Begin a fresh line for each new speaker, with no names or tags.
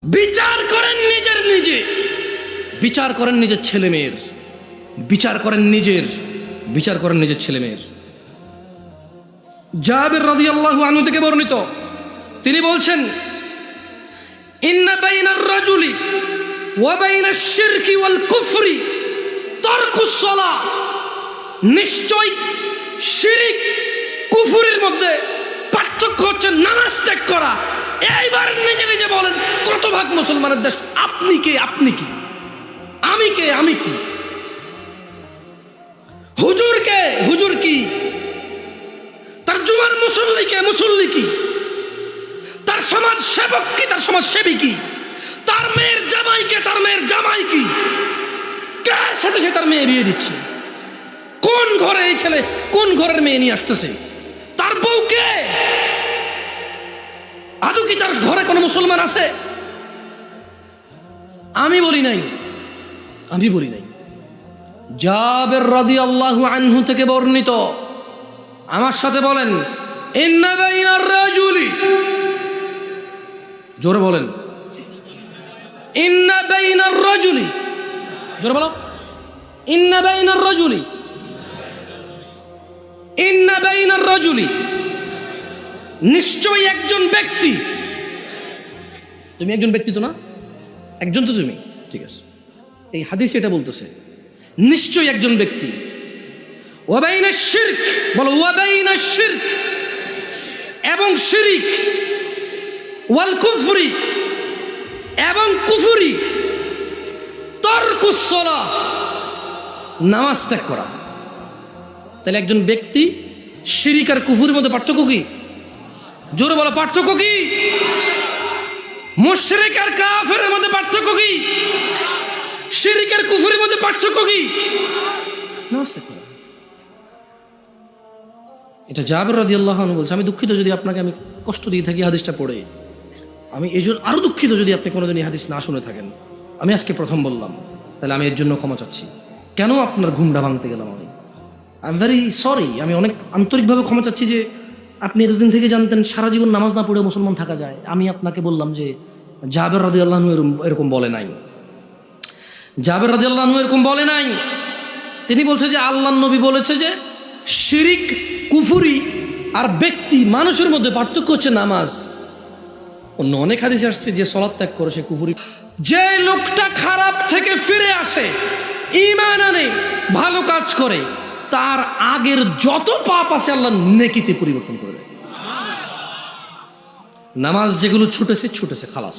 বিচার করেন নিজে, বিচার করেন নিজের ছেলে মেয়ের, বিচার করেন নিজের ছেলে মেয়ের। জাবের রাদিয়াল্লাহু আনহু থেকে বর্ণিত, তিনি বলছেন, ইন্না বাইনার রাজুলি ওয়া বাইনাশ শিরকি ওয়াল কুফরি তারকুস সালাহ, নিশ্চয় শিরক কুফরের মধ্যে পার্থক্য হচ্ছে নামাজ ত্যাগ করা। এইবার নিজে বলেন, কত ভাগ মুসলমানের দেশ? আপনি কে? আপনি কি? আমি কে? আমি কি? হুজুর কে? হুজুর কি? তার জুমার মুসল্লি কে? মুসল্লি কি? তার সমাজ সেবক কি? তার সমাজ সেবী কি? তার মেয়ের জামাই কে? তার মেয়ের জামাই কি? কার সাথে সে তার মেয়ে বিয়ে দিচ্ছে? কোন ঘরে এই ছেলে কোন ঘরের মেয়ে নিয়ে আসতেছে? তার বউ কে? আদৌ কি তার ঘরে কোনো মুসলমান আছে? আমি বলি নাই। জাবের রাদিয়াল্লাহু আনহু থেকে বর্ণিত, আমার সাথে বলেন, ইন্না বাইনার রাজুলি, জোরে বলেন, ইন্না বাইনার রাজুলি, জোরে বলো, ইন্না বাইনার রাজুলি, ইন্না বাইনার রাজুলি, নিশ্চয়ই একজন ব্যক্তি। তুমি একজন ব্যক্তি তো না? একজন তো তুমি, ঠিক আছে। এই হাদিস এটা বলতেছে, নিশ্চয়ই একজন ব্যক্তি। ওয়া বাইনাশ শিরক, বলো, ওয়া বাইনাশ শিরক, এবং শিরিক, ওয়াল কুফরি, এবং কুফরি, তারকুস সালাহ, নামাজ ত্যাগ করা। তাহলে একজন ব্যক্তি শিরিক আর কুফরের মধ্যে পার্থক্য কি? জোরে বলো, পার্থক্য কি? মুশরিক আর কাফেরের মধ্যে পার্থক্য কি? শিরিক আর কুফরের মধ্যে পার্থক্য কি? নামাজ ত্যাগ করা। এটা জাবের রাদিয়াল্লাহু আনহু বলছে। আমি দুঃখিত যদি আপনাকে আমি কষ্ট দিয়ে থাকি হাদিসটা পড়ে। আমি এই জন্য আরো দুঃখিত যদি আপনি কোনোদিন এই হাদিস না শুনে থাকেন। আমি আজকে প্রথম বললাম, তাহলে আমি এর জন্য ক্ষমা চাচ্ছি। কেন আপনার ঘুমটা ভাঙতে গেলাম আমি? I am very sorry. আমি অনেক আন্তরিকভাবে ক্ষমা চাচ্ছি যে আপনি এতদিন থেকে জানতেন সারা জীবন নামাজ না পড়ে মুসলমান থাকা যায়। আমি আপনাকে বললাম যে জাবের রাদিয়াল্লাহু আনহু এরকম বলে নাই। জাবের রাদিয়াল্লাহু আনহু এরকম বলে নাই। তিনি বলছে যে আল্লাহর নবী বলেছে যে শিরিক, কুফরি আর ব্যক্তি, মানুষের মধ্যে পার্থক্য হচ্ছে নামাজ। অন্য অনেক হাদিসে আসছে যে সালাত ত্যাগ করে সে কুফরি। যে লোকটা খারাপ থেকে ফিরে আসে, ঈমান আনে, ভালো কাজ করে, তার আগের যত পাপ আছে আল্লাহ নেকিতে পরিবর্তন করে দেয়। নামাজ যেগুলো ছুটেছে খালাস।